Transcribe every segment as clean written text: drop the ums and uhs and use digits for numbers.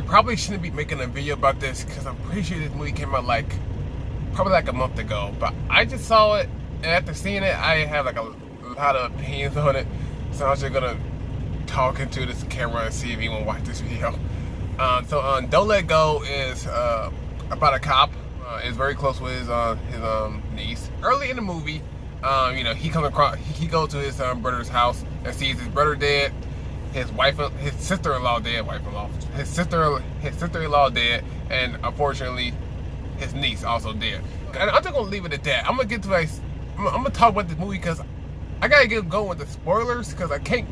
probably shouldn't be making a video about this because I'm pretty sure this movie came out probably like a month ago. But I just saw it, and after seeing it, I have like a lot of opinions on it. So I'm just gonna talk into this camera and see if you want to watch this video. Don't Let Go is about a cop. Is very close with his niece. Early in the movie, he comes across, he goes to his brother's house and sees his brother dead, his sister-in-law dead, his sister-in-law dead, and unfortunately, his niece also dead. And I'm just gonna leave it at that. I'm gonna talk about this movie because I gotta get going with the spoilers because I can't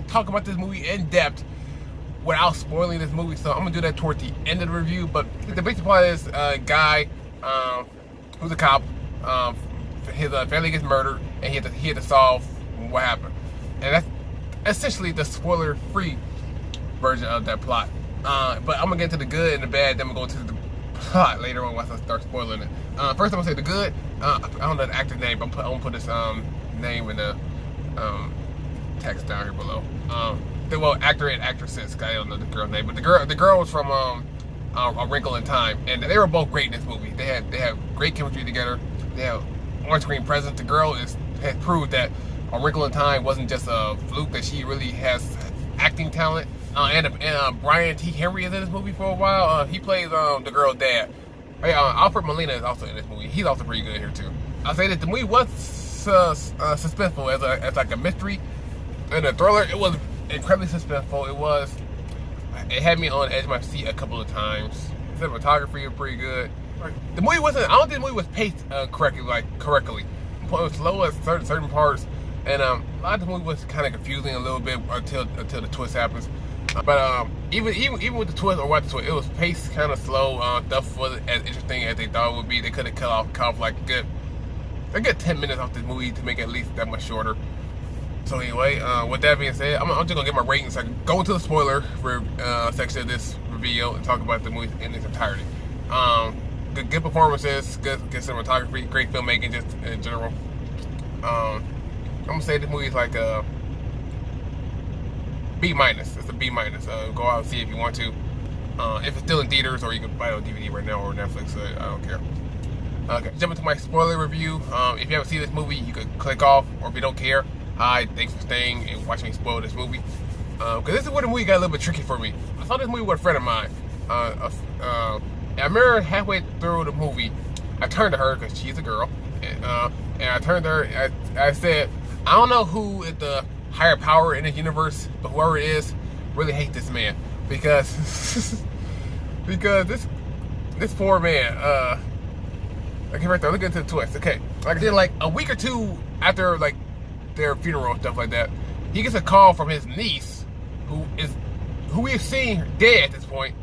talk about this movie in depth without spoiling this movie, so I'm gonna do that towards the end of the review. But the basic part is a guy who's a cop. His family gets murdered, and he had to solve what happened. And that's essentially the spoiler-free version of that plot. But I'm gonna get to the good and the bad, then I'm gonna go to the plot later on once I start spoiling it. First, I'm gonna say the good. I don't know the actor's name, but I'm gonna put his name in the text down here below. Actor and actresses. I don't know the girl's name, but the girl was from A Wrinkle in Time, and they were both great in this movie. They have great chemistry together. They have on-screen presence. The girl has proved that A Wrinkle in Time wasn't just a fluke; that she really has acting talent. And Brian T. Henry is in this movie for a while. He plays the girl's dad. Alfred Molina is also in this movie. He's also pretty good here too. I'll say that the movie was suspenseful as like a mystery and a thriller. It was incredibly suspenseful. It had me on the edge of my seat a couple of times. The cinematography was pretty good. The movie wasn't. I don't think the movie was paced correctly. It was slow at certain parts, and a lot of the movie was kind of confusing a little bit until the twist happens. But even with the twist or what the twist, it was paced kind of slow. Stuff wasn't as interesting as they thought it would be. They could have cut off like a good 10 minutes off this movie to make it at least that much shorter. So anyway, with that being said, I'm just gonna get my ratings. So I can go into the spoiler section of this video and talk about the movie in its entirety. Good performances, good cinematography, great filmmaking, just in general. I'm gonna say this movie is like a B-. It's a B-. Go out and see if you want to. If it's still in theaters, or you can buy it on DVD right now or Netflix. So I don't care. Okay, jump into my spoiler review. If you haven't seen this movie, you could click off, or if you don't care, hi, thanks for staying and watching me spoil this movie. Because this is where the movie got a little bit tricky for me. I saw this movie with a friend of mine. And I remember halfway through the movie, I turned to her, because she's a girl, and I turned to her, and I said, I don't know who is the higher power in this universe, but whoever it is, really hate this man. Because this poor man, okay, right there, look into the twist. Okay, like I did like a week or two after like their funeral and stuff like that, he gets a call from his niece, who we've seen dead at this point,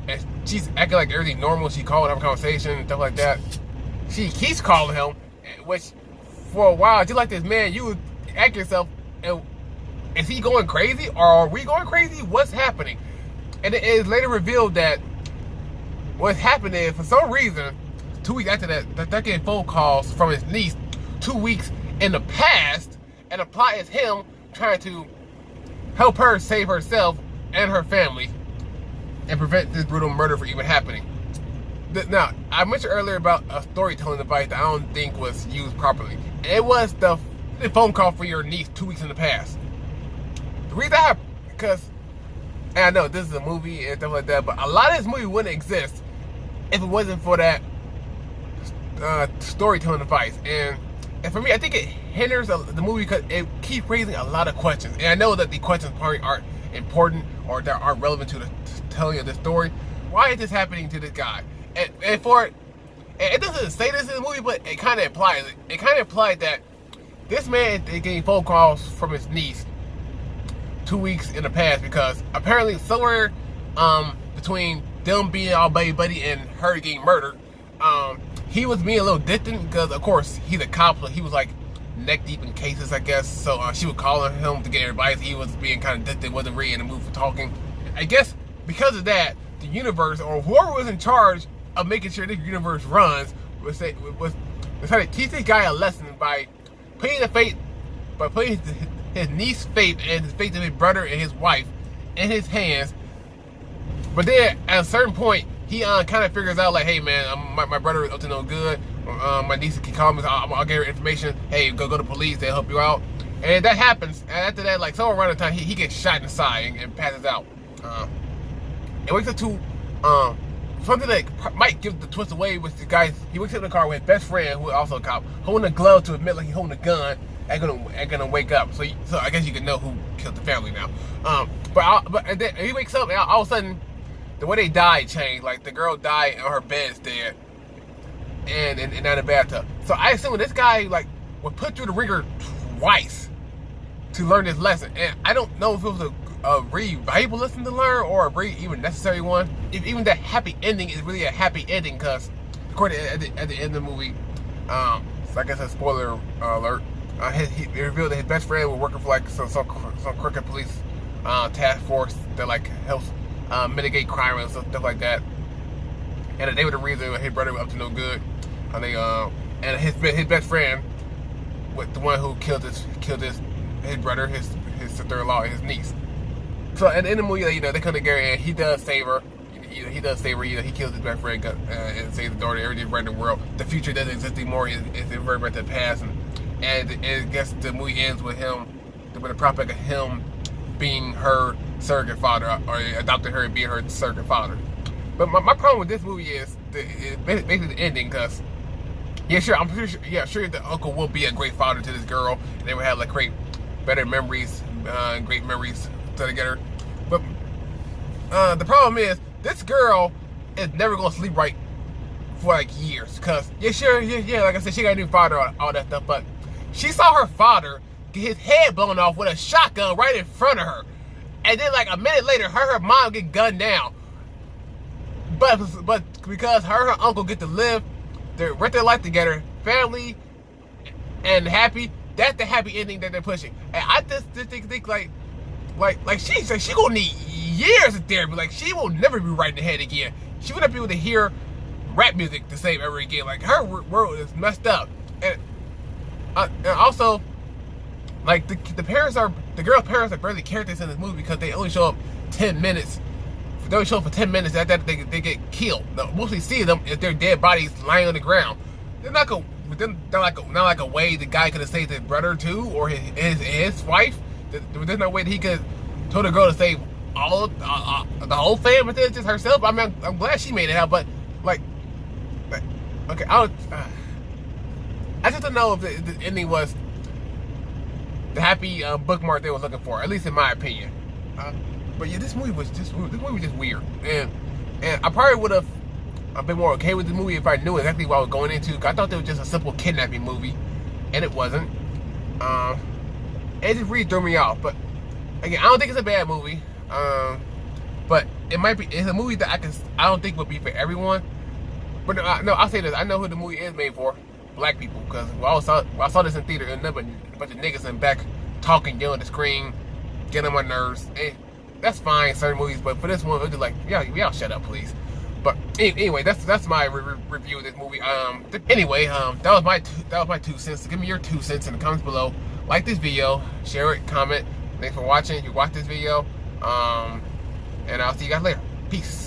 and she's acting like everything normal. She called, have a conversation and stuff like that. She keeps calling him, which for a while, just like this man, you would ask yourself, is he going crazy, or are we going crazy? What's happening? And it is later revealed that what's happened is, for some reason, 2 weeks after that, they're getting phone calls from his niece 2 weeks in the past, and the plot is him trying to help her save herself and her family and prevent this brutal murder from even happening. Now, I mentioned earlier about a storytelling device that I don't think was used properly. And it was the phone call for your niece 2 weeks in the past. The reason because, and I know this is a movie and stuff like that, but a lot of this movie wouldn't exist if it wasn't for that storytelling device. And for me, I think it hinders the movie because it keeps raising a lot of questions. And I know that the questions probably aren't important or that aren't relevant to the telling of the story. Why is this happening to this guy? And it doesn't say this in the movie, but it kind of implies it. It kind of implied that this man is getting phone calls from his niece 2 weeks in the past because apparently somewhere between them being all buddy and her getting murdered, he was being a little distant because, of course, he's a cop, so he was like neck deep in cases, I guess. So she was calling him to get advice. He was being kind of distant, wasn't really in the mood for talking. I guess because of that, the universe, or whoever was in charge of making sure this universe runs, was decided to teach this guy a lesson by putting his niece's fate and his fate of his brother and his wife in his hands, But then at a certain point, he kind of figures out like, hey man, my brother is up to no good. My niece can call me. I'll get her information. Hey, go to the police. They'll help you out. And that happens. And after that, like somewhere around the time, he gets shot in the side and passes out. It wakes up to something that might give the twist away with the guy. He wakes up in the car with his best friend, who is also a cop, holding a glove to admit like he's holding a gun. Ain't gonna wake up. So I guess you can know who killed the family now. But then he wakes up and all of a sudden, the way they died changed. Like the girl died on her bed's dead, and not in the bathtub. So I assume this guy like was put through the ringer twice to learn this lesson. And I don't know if it was a really valuable lesson to learn or a really even necessary one. If even that happy ending is really a happy ending, because according at the end of the movie, so I guess a spoiler alert. He revealed that his best friend was working for like some crooked police task force that like helps mitigate crime and stuff like that. And they were the reason his brother was up to no good. And and his best friend, with the one who killed his brother, his sister-in-law, and his niece. So at the end of the movie, you know, they come together and he does save her. He does save her. You know, he kills his best friend and saves the daughter. Everything right in the world. The future doesn't exist anymore. It's inverted back to the past. And I guess the movie ends with him, with a prospect of him being her surrogate father, or adopting her and being her surrogate father. But my problem with this movie is basically the ending, because yeah, sure, I'm pretty sure, yeah, sure the uncle will be a great father to this girl, and they will have like better memories, great memories together. But the problem is this girl is never gonna sleep right for like years, because yeah, sure, yeah, like I said, she got a new father, all that stuff, but she saw her father get his head blown off with a shotgun right in front of her. And then like a minute later, her mom get gunned down. But because her and her uncle get to live their life together, family and happy, that's the happy ending that they're pushing. And I just think like she gonna need years of therapy. Like she will never be right in the head again. She wouldn't be able to hear rap music the same ever again. Like her world is messed up. And also, like the girl's parents are barely characters in this movie, because they only show up 10 minutes. They only show up for 10 minutes. After that, they get killed. Now, mostly see them if their dead bodies lying on the ground. They're not like a way the guy could have saved his brother too, or his wife. There's no way that he could have told the girl to save all the whole family instead of just herself. I mean, I'm glad she made it out, but like okay, I just don't know if the ending was the happy bookmark they were looking for, at least in my opinion. But yeah, this movie was just weird, and I probably would have been more okay with the movie if I knew exactly what I was going into. I thought it was just a simple kidnapping movie, and it wasn't. It just really threw me off. But again, I don't think it's a bad movie. But it might be. It's a movie that I don't think would be for everyone. But no, I'll say this. I know who the movie is made for. Black people, because I saw this in theater, and nothing but a bunch of niggas in back talking, yelling at the screen, getting on my nerves. And that's fine, certain movies, but for this one, it was just like, y'all shut up, please. But anyway, that's my review of this movie. Anyway, that was my 2 cents. Give me your 2 cents in the comments below. Like this video, share it, comment. Thanks for watching. If you watched this video, and I'll see you guys later. Peace.